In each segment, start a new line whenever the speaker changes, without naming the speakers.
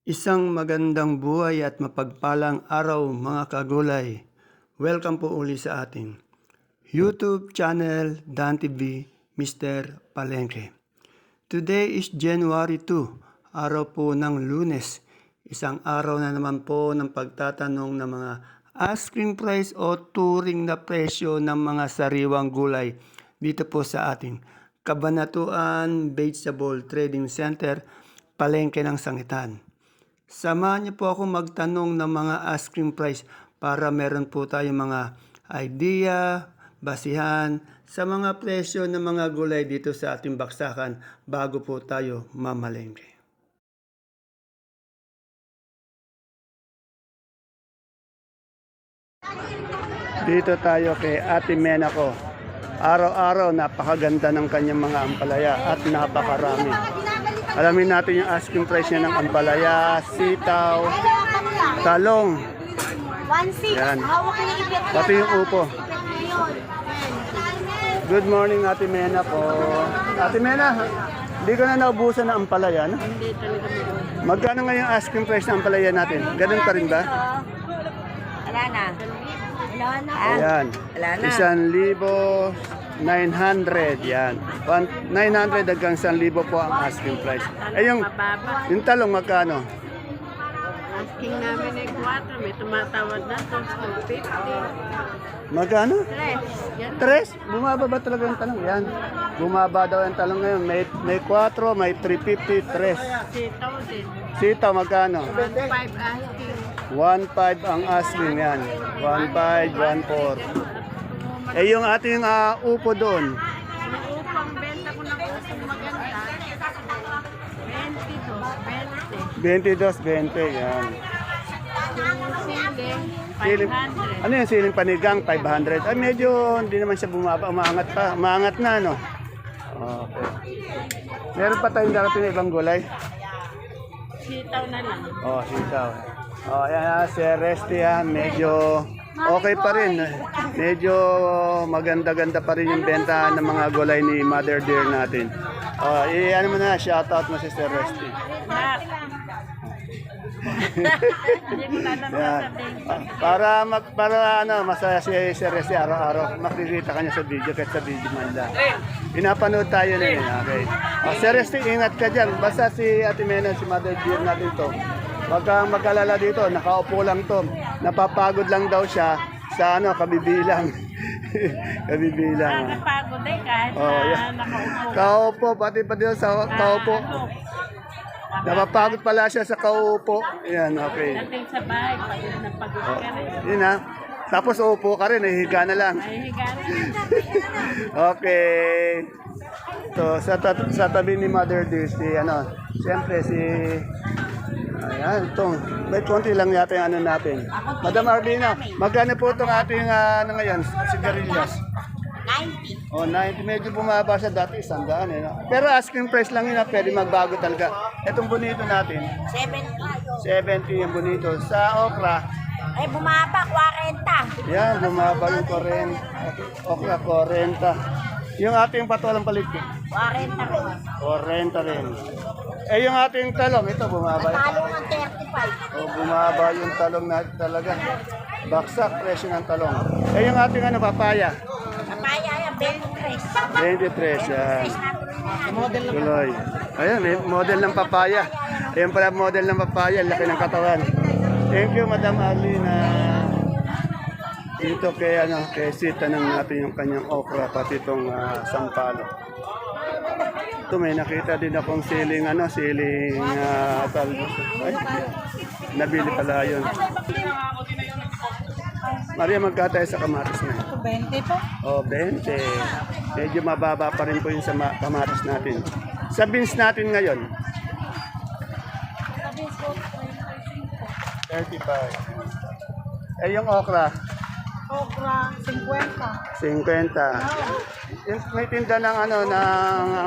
Isang magandang buhay at mapagpalang araw mga kagulay. Welcome po uli sa ating YouTube channel Dan TV Mr. Palengke. Today is January 2, araw po ng Lunes. Isang araw na naman po ng pagtatanong ng mga asking price o turing na presyo ng mga sariwang gulay dito po sa ating Kabanatuan Vegetable Trading Center, Palengke ng Sangitan. Samahan niyo po ako magtanong ng mga asking price para meron po tayong mga idea, basihan sa mga presyo ng mga gulay dito sa ating baksakan bago po tayo mamalengke. Dito tayo kay Ate Mena ko. Araw-araw napakaganda ng kanyang mga ampalaya at napakarami. Alamin natin yung asking price niya ng ampalaya, sitaw, talong.
1.6.
Yan.
Hawak na ibig.
Pati yung upo. Good morning, Ate Mena ko. Ate Mena, hindi ka na naubusan ng ampalaya, no?
Hindi talaga meron.
Magkano nga yung asking price ng ampalaya natin? Ganun pa rin ba?
Wala na. Wala na.
Ayan.
Wala na.
1,900. Yan. 900 hanggang 1,000 po ang asking price. Eh yung talong magkano?
Asking namin ay 4. May tumatawad na to. 250.
Magkano?
Tres. Yan.
Tres? Bumaba ba talaga yung talong? Yan. Bumaba daw yung talong ngayon. May 4, may 350, tres.
Sitaw din.
Sitaw magkano?
1.5 asking.
1,500 ang asking yan. 1,500, 1,400. Eh yung ating upo doon.
Ang upang benta ko ng upang maganda. 22, 20.
22, 20. Yan.
Yung siling,
Siling,
500.
ano yung siling panigang? 500. Ay medyo hindi naman siya bumaba. Umaangat pa. Umaangat na, no? Okay. Meron pa tayong darating na ibang gulay?
Sitaw na lang.
Oh, sitaw. Oh, yan, si Resty medyo okay pa rin. Medyo maganda-ganda pa rin yung benta ng mga gulay ni Mother Dear natin. Oh, ano mo na, shoutout mo si Sir Resty.
Hindi mo na naman
Yan.
sabihin.
Para masaya si Sir Resty araw-araw. Makikita ka niya sa video kahit sa video man lang. Pinapanood tayo na yun. Okay. Oh, Sir Resty, ingat ka dyan. Basta si Ate Mena, si Mother Dear natin to. Huwag kang mag-alala dito, nakaupo lang to. Napapagod lang daw siya sa kabibilang. Kabibilang.
Nakapagod eh kahit
Oh,
na
yeah.
nakaupo.
Kaupo, pati pa dito sa kaupo. Napapagod pala siya sa kaupo. Yan, okay.
Dating sa bahay, pagod na pagod ka rin.
Yun ha. Tapos upo ka rin, higa na lang.
Ay, higa na.
Okay. So, sa tabi ni Mother Dear, siyempre ayan, may konti lang yata yung natin. Madam Arlina, magkano po itong ating, ngayon, sigarilyas?
90.
Oh, 90, medyo bumaba siya dati, 100 no? Pero asking price lang yun, pwede magbago talaga. Itong bonito natin,
70.
70 yung bonito. Sa okra,
Ay, bumaba, 40.
yan, bumaba yung 40. Okra, 40. Yung ating patolang paligpit,
40 rin.
40 rin. Eh, yung ating talong, ito bumaba.
Talo ng 35.
O, bumaba yung talong natin talaga. Baksak, presyo ng talong. Eh, yung ating papaya,
Papaya yan, 23.
23 yan.
Model
Tuloy. Ayan, may model ng papaya. Ayan pala model ng papaya, laki ng katawan. Thank you, Madam Arlina. Dito kay Sita ng natin yung kanyang okra, pati itong sampalo. Ito may nakita din akong siling talbos. Ay, nabili pala yun. Maria, magkatay sa kamatis na.
20 po.
Oh, 20. Medyo mababa pa rin po yung sa kamatis natin. Sa beans natin ngayon, 35. Eh, yung okra,
Okra, 50.
50. Yung may tinda ng ng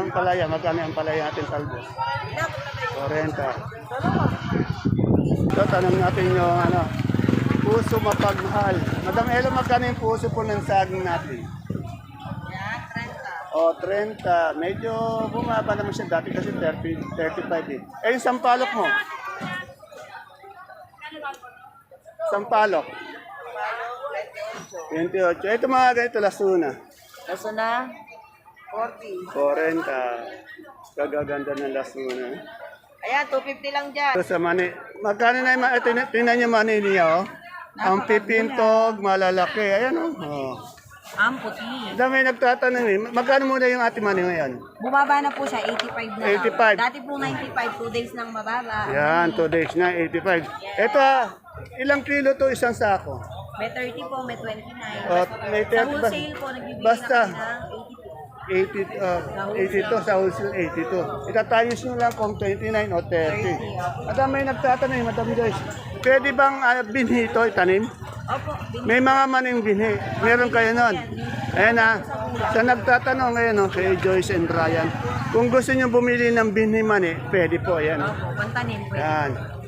ampalaya, magkano ang ampalaya natin talbos? 40. So, tanong natin yung puso mapagmahal. Madam Elo, magkano yung puso po ng saging natin? O, 30. Medyo bumaba naman siya dati kasi 30, 35 eh. Eh, yung sampalok mo? Sampalok. 28. Ito mga ganito, lasuna.
Kaso na, 40.
40. Kagaganda ng lasuna.
Ayan, 250 lang dyan.
Ito sa mani. Magkano na yung tingnan niyo mani niya, oh. Ang pipintog, malalaki. Ayan, oh. Oh.
Ang puti.
Dami nagtatanong eh. Magkano muna yung ating mani ngayon?
Bumaba na po siya, 85 na
85.
Dati po 95, 2 days nang mababa.
Yan, 2 days na, 85. Ito, ilang kilo to isang sako?
May 30 po, may 29.
Oh, may
Sa
30
wholesale po, nagbibigay
basta.
na kami ng 80 po.
82 sa wholesale 82. Itatayos nyo lang kung 29 o 30. At may nagtatanong, Madam Joyce, pwede bang binhi ito itanim?
Opo,
May mga maning binhi. Meron kayo nun. Ayan na. Sa nagtatanong ngayon, no, kay Joyce and Brian, kung gusto nyo bumili ng binhi mani, pwede po. Ayan.
Opo, pantanin po.
Yan.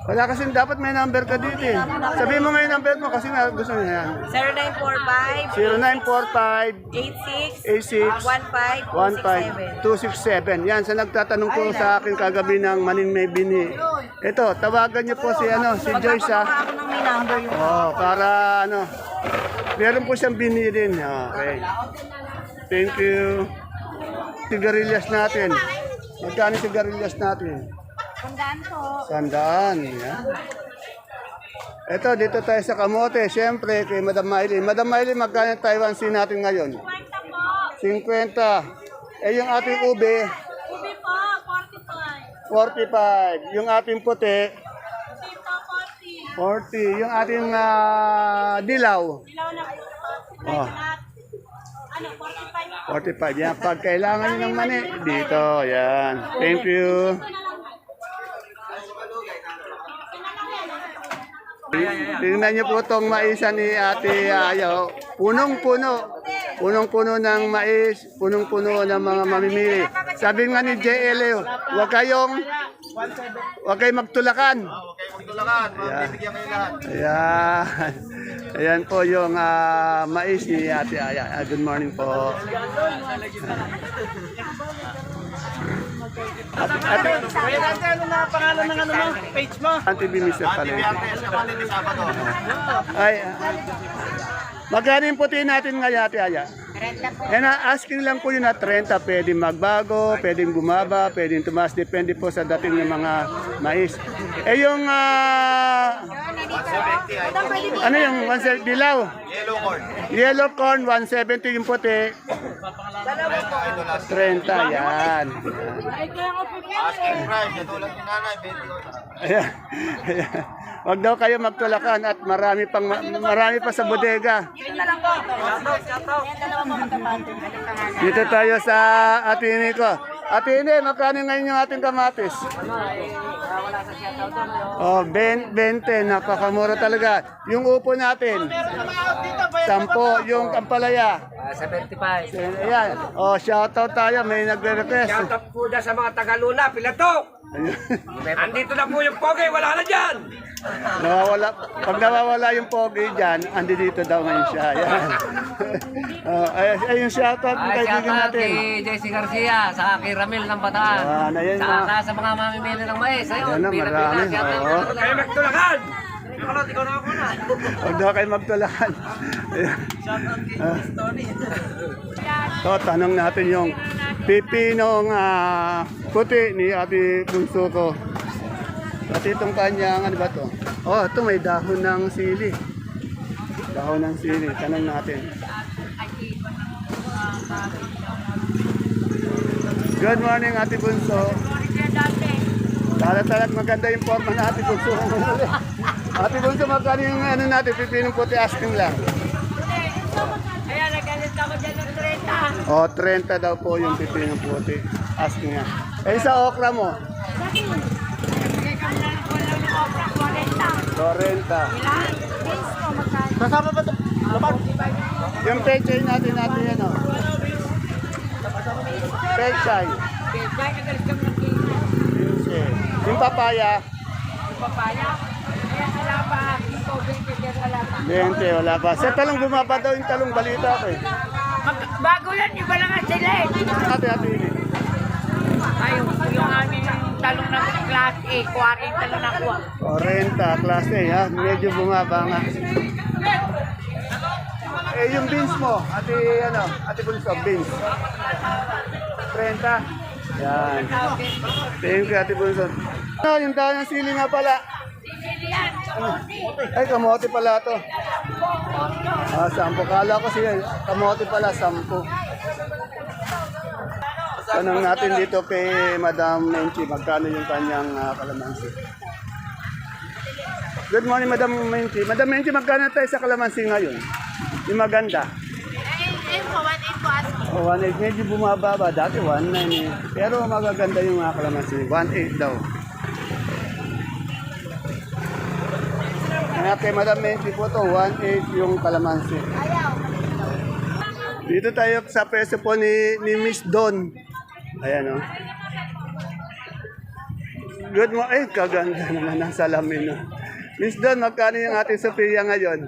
Wala kasi dapat may number ka dito eh. Sabihin mo ngayon number mo kasi nga gusto nyo yan.
0945
0945 86
86
15
15
267. Yan, sa nagtatanong po sa akin kagabi ng maning may bini. Ito, tawagan niyo po si si Joyce ha.
Ako nang may number yung
Oh, para meron po siyang bini din. Okay. Thank you. Sigarilyas natin. Magkano sigarilyas natin?
Tandaan po.
Sandaan. Yan. Ito, dito tayo sa kamote. Siyempre, kay Madam Miley. Madam Miley, magkano yung Taiwan Sea natin ngayon? 50. Eh, yung ating ube?
Ubi po,
45.
45.
Yung ating puti?
Dito,
40.
40.
Yung ating dilaw?
Ilaw na po.
Oh,
Ano, 45 po.
45. Yan, pag kailangan nyo ng mani, dito. Yan. Thank you. Tingnan niyo po itong maisa ni Ate Ayaw. Punong-puno. Punong-puno ng mais, punong-puno ng mga mamimili. Sabi nga ni JLO, huwag kayong magtulakan. Ayan. Ayan. Ayan po yung mais ni Ate Ayaw. Good morning po. Ate,
Ano na pangalan ng ano mo? Page mo?
Ate Binisa pala. Ay, magkano yung puti natin ngayon, Ate Aya? Yan asking lang po yun na 30. Pwedeng magbago, pwedeng bumaba, pwedeng tumaas. Depende po sa dating ng mga mais. Eh yung, ano yung 170 dilaw?
Yellow corn.
Yellow corn, 170 yung puti. 30, yan.
Asking price, katulad ni nanay, 28.
Ayan. Ayan. Wag daw kayo magtulakan at marami pa sa bodega. Dito tayo sa Atini ko. Atini, magkano ngayon yung ating kamatis? Oh, 20, napakamura talaga. Yung upo natin, 10, yung kampalaya.
75.
Ayan. Oh, shoutout tayo, may nagre-request.
Shout out po dyan sa mga Tagaluna, Pilato! Andito na po yung Pogi, wala na dyan!
Pag nawawala yung pogi dyan, andi dito daw ngayon siya. Ayan. Ay, yung shoutout ng
Ay, shout
kaibigan
out
natin.
kay JC Garcia, sa kay Ramil ng Bataan.
Ayan,
Saka sa mga mamimili ng mais. Ayun,
Ayan na, marami. Oo.
Kayo magtulakan!
Huwag daw kayo magtulakan. So, tanong natin yung pipinong puti ni Ate Bunso ko. At itong kanyang, ano ba to? Oh, ito may dahon ng sili. Dahon ng sili. Tanong natin. Good morning, Ate Bunso. Talag maganda yung forma na Ate Bunso. Ate Bunso, magkano yung ano natin, pipinong puti, asking lang.
Kaya nagalit ako dyan ng 30.
O, 30 daw po yung pipinong puti. Asking nga. Eh, sa okra mo?
Bigay kami na lang wala ng okra, 40.
40.
Ilan? Beans po, magkano?
Kasama ba ito?
Yung pechay natin yan, o. Pechay.
Kaya nagalit kami ng kilo.
Yung papaya,
Papaya. Kaya wala pa. Ito, 20 kaya wala pa.
20, wala pa. Sa talong bumaba daw yung talong balita ko eh.
Bago yan, iba lang ang sila eh.
Ate,
Ayun, yung aming talong ng class A, 40 talong nakuha.
40, klase, ha? Medyo bumaba nga. Eh, yung beans mo, ate Bunso, beans. 30. Yan. Thank you, ate Bunso. Yung dahon ng sili nga pala. Ay, kamote pala to. 10. Kala ko siya, kamote pala, 10. Tanong natin dito kay Madam Menchi, magkano yung kanyang kalamansi. Good morning, Madam Menchi. Madam Menchi, magkano tayo sa kalamansi ngayon? Yung maganda.
Ayun po, 1.8 po asking.
1.8, medyo bumababa. Dati 1.9 eh. Pero magaganda yung mga kalamansi. 1.8 daw. Kaya kay Madam Menchi po to, 1.8 yung kalamansi. Dito tayo sa peso po ni Miss Don. Ayan o. Good morning. Ay, kaganda naman ng salamin. No? Miss Don, magkano yung ating Sophia ngayon?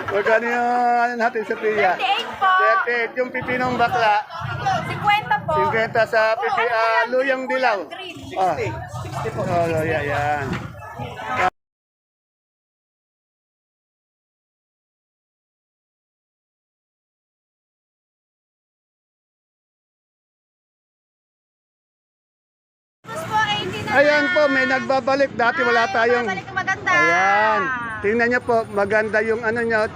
Magkano yung natin Sophia?
38 po.
38. Yung pipinong bakla?
50 po.
50 sa luyang dilaw. 60. 60 po. Oh, luya, yan.
Tapos po, 80 na.
Ayan po, may nagbabalik. Dati wala tayong...
Balik maganda.
Ayan. Tingnan niyo po, maganda yung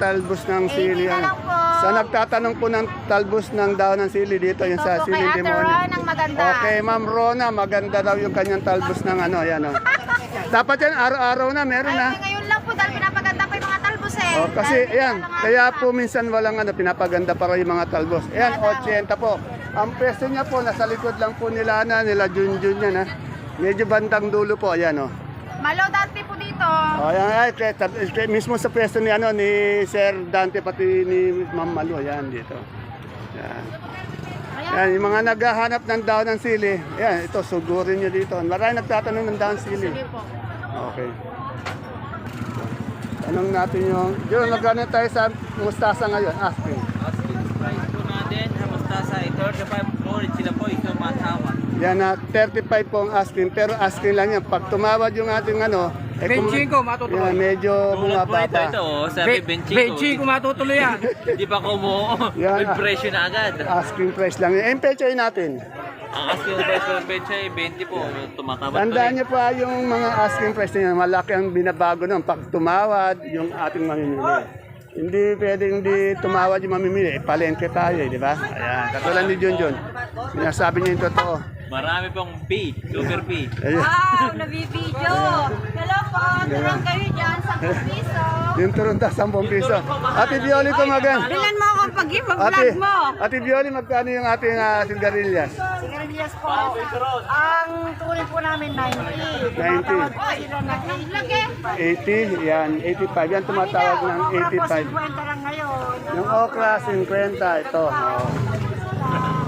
talbos ng sili.
80 na lang po.
Sa nagtatanong po ng talbos ng daon ng sili dito, yung sa
Opo,
sili
kay Ate
demonyo.
Ron ang maganda.
Okay, Ma'am Rona, maganda daw yung kanyang talbos ng ayan o. Dapat yan, araw-araw na, meron na.
Ay, ngayon lang po dahil pinapaganda pa yung mga talbos eh.
Oh, kasi
Dahil
ayan,
wala nga
kaya
pa.
po minsan walang pinapaganda para yung mga talbos. Ayan, 80 po. Ang pwesto niya po, nasa likod lang po nila Junjun yan ha. Medyo bandang dulo po, ayan o.
Malo dati po dito.
Oh, ayan, mismo sa pwesto ni ni Sir Dante pati ni Ma'am Malu, ayan dito. Ayan. Ayan, yung mga naghahanap ng daon ng sili, ayan, ito, sugurin nyo dito. Maraming nagtatanong ng daon sili.
Sige po.
Okay. Tanong natin yung nagano tayo sa mustasa ngayon, asking.
Asking price po natin, mustasa, 35 po, sila po, ito matawag.
Yan na 35 po ang asking, pero asking lang yan. Pag tumawad yung ating
Benching ko, matutuloy.
yan, medyo
Tulad po ito,
bumababa.
sabi
Benching ko matutuloy yan.
Hindi pa kumuo,
Yan,
may presyo na agad.
Asking price lang yan. yung pechay natin.
Ang asking price ng bench ay 20 po, tumatawad
Tandaan niyo pa yung mga asking price niya, malaki ang binabago nun. Pag tumawad, yung ating mamimili. Hindi pwedeng hindi tumawad yung mamimili. Palengke tayo, di ba? Ayan, katulad ni Junjun. Sinasabi niya yung totoo.
Marami pong P, super P.
Ayan.
Wow, nabibidyo. Hello po, tulong kayo dyan, 10 piso.
Yung turunta, 10 piso. Ate Violi ko magan.
Bilan mo ako pag
Ate,
i-vlog mo.
Ate Violi, magkano yung ating sigarilyas?
Sigarilyas po. Ang tuloy po namin 90.
90.
Po sila na 80.
80, yan, 85. Yan tumatawag ng 85.
50 lang ngayon.
Yung okra, 50. Ito. Oh.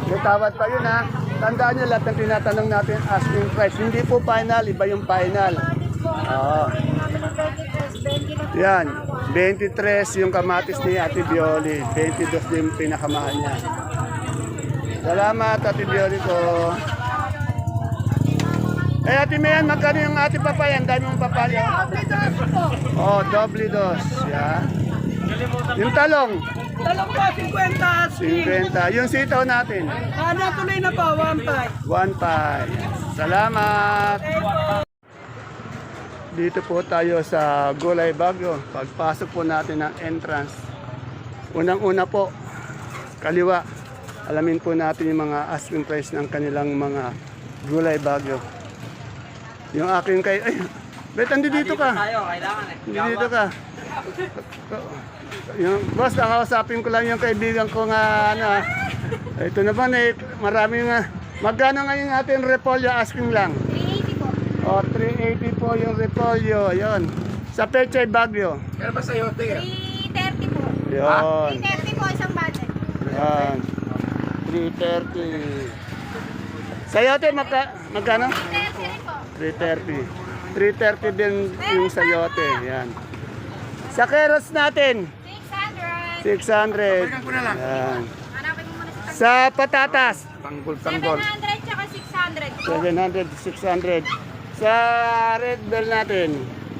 May tawad pa yun ha. Tandaan nyo lahat ng tinatanong natin asking price. Hindi po final, iba yung final. Oo. Yan, 23 yung kamatis ni Ate Violi. 22 din yung pinakamahal niya. Salamat Ate Violi ko. Eh Ate Mayan, magkano yung Ate Papaya? Ang dami mong papaya. Oh, doble dos. Yan. Yung talong.
Talong po, 50 asking.
50. Yung sitaw natin.
Tuloy na po, 1.5.
1.5. Salamat. Dito po tayo sa Gulay Bagyo. Pagpasok po natin ng entrance. Unang-una po, kaliwa. Alamin po natin yung mga asking price ng kanilang mga Gulay Bagyo. Yung aking kay... Ay, bet, dito ka.
Tayo, kailangan
Dito ka. Yung boss, nakausapin ko lang yung kaibigan ko nga ito naman maraming magkano ngayon natin repolyo asking lang?
380 po.
O 380 po yung repolyo, yon. Sa Pechay Bagyo.
Kaya ba sa'yo, tingin?
330 po.
Yon.
330 po isang budget.
Yan. 330. Sayote magkano?
330 rin po.
330. 330 din yung sayote, yan. Sa carrots natin,
600.
600.
Balikan ko na lang.
Yan.
Hanapin mo muna sa
Sa patatas,
Tanggol,
700 700 po.
700, 600. Sa red bell natin.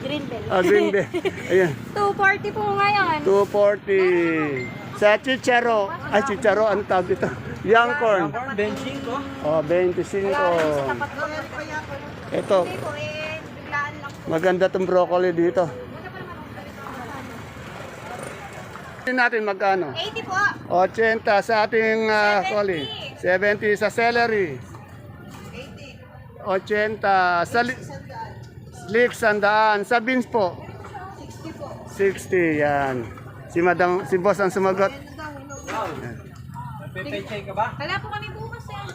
Green bell.
Green bell. Ayan.
240 po ngayon.
240. Sa chicharo. Ay, chicharo. Ano tawag dito? Young corn. 25. Oh, 25. Ito.
Hindi po biglaan lang.
Maganda tong broccoli dito. Natin magkano?
80 po.
80 sa ating coli. 70 sa celery. 80 sa leeks, sandaan. Sa beans po? 60 po. 60, yan. Si boss ang sumagot.
Wala po kami bukas yan.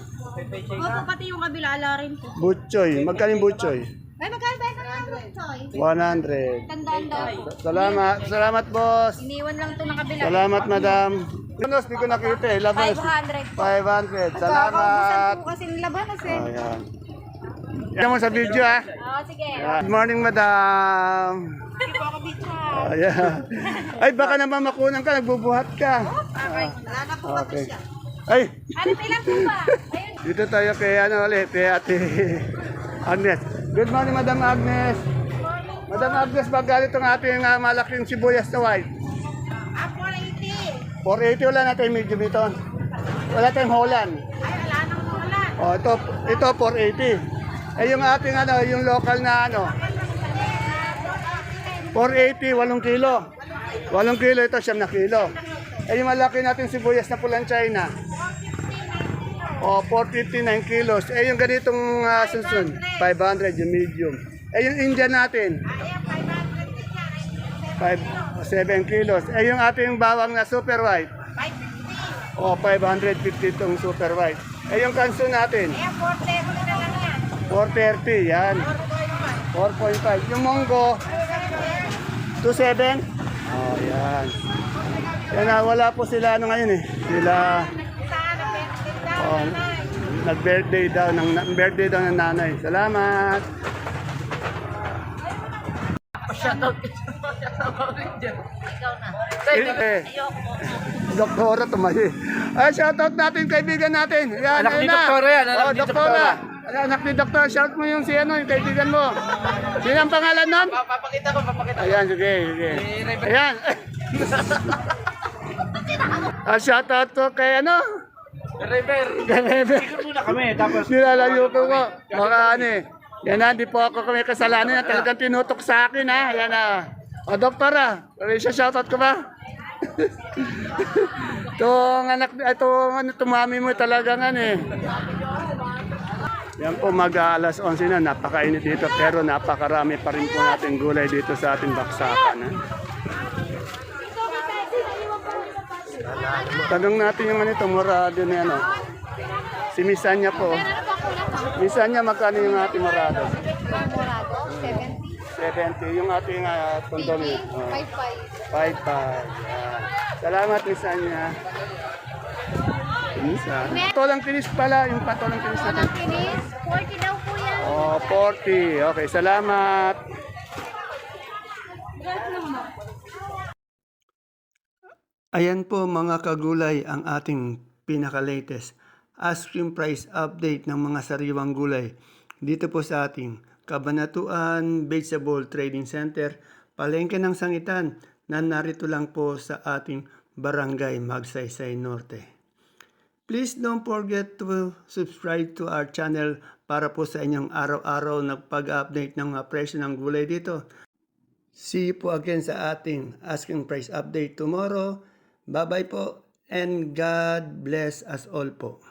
Opo, pati yung kabila, ala rin po.
Butchoy. Magkano yung butchoy?
Ay, magkano ba ito naman, Choy?
100.
Tandaan daw po.
Salamat boss.
Iniwan lang ito ng kabila.
Salamat madam. Labanos, di ko nakita eh. Labanos.
500 po.
500. Salamat.
Kakaubusan po kasi ng labanos eh.
Ayan. Yan mo sa video ha.
Oo, sige.
Good morning, madam.
Sige po ako, bitch.
Ayan. Ay, baka naman makunan ka, nagbubuhat ka.
Okay. Wala na po
Okay. Ay,
Ano ilan po ba? Ayun.
dito tayo kay kay ate Agnes. Good morning, Madam Agnes. Madam Agnes, bagal itong ating malaking sibuyas na white.
480.
480, wala natin medium ito. Wala tayong Holland.
Ay, wala nang ulan.
Oh, ito 480. Eh yung ating yung local na 480, 8 kilo. 8 kilo ito, 9 na kilo. Eh yung malaki natin sibuyas na pulang China. O, 459 kilos. Eh yung ganitong sunsun, 500 yung medium. Eh yung Indian natin, 7 kilos. Eh yung ating bawang na super white, o 550 itong super white. Eh yung kanso natin, 430 yan. 4.5. Yung monggo, 27. Oh, yan. Yan wala po sila ngayon eh. Sila nag-birthday daw ng nanay. Salamat. Doktora tumayo. Ay, shoutout natin kaibigan natin. Yan,
Anak ni
ayun na.
Doktora yan, anak
Oh,
ni
Doktora. Anak ni Doktora, shout mo yung yung kaibigan mo. Sino ang pangalan nun?
Papakita ko.
Ayan, sige. Ayan. Shoutout to kay
Rever.
Ganebe.
Ikot muna kami, tapos...
Nilalayo ko ko. Baka Yan na, di po ako kami kasalanan na talagang tinutok sa akin ha. Yan na. O doktora, siya shoutout ko ba? Itong anak, itong mami mo talagang Yan po mag-alas 11 na, napakainit dito pero napakarami pa rin po natin gulay dito sa ating baksakan. Ha? Tanong natin yung morado na Si Misanya po. Misanya, magkano yung ating morado?
Morado, 70.
70. Yung ating condominium.
55.
55. Yan. Salamat, Misanya. Patolang tinis pala, yung patolang tinis natin.
Kinis, 40 daw po yan.
Oh, 40. Okay, salamat. Ayan po mga kagulay ang ating pinaka-latest asking price update ng mga sariwang gulay dito po sa ating Kabanatuan Vegetable Trading Center, Palengke ng Sangitan na narito lang po sa ating Barangay Magsaysay Norte. Please don't forget to subscribe to our channel para po sa inyong araw-araw na pag-update ng presyo ng gulay dito. See you po again sa ating asking price update tomorrow. Bye-bye po and God bless us all po.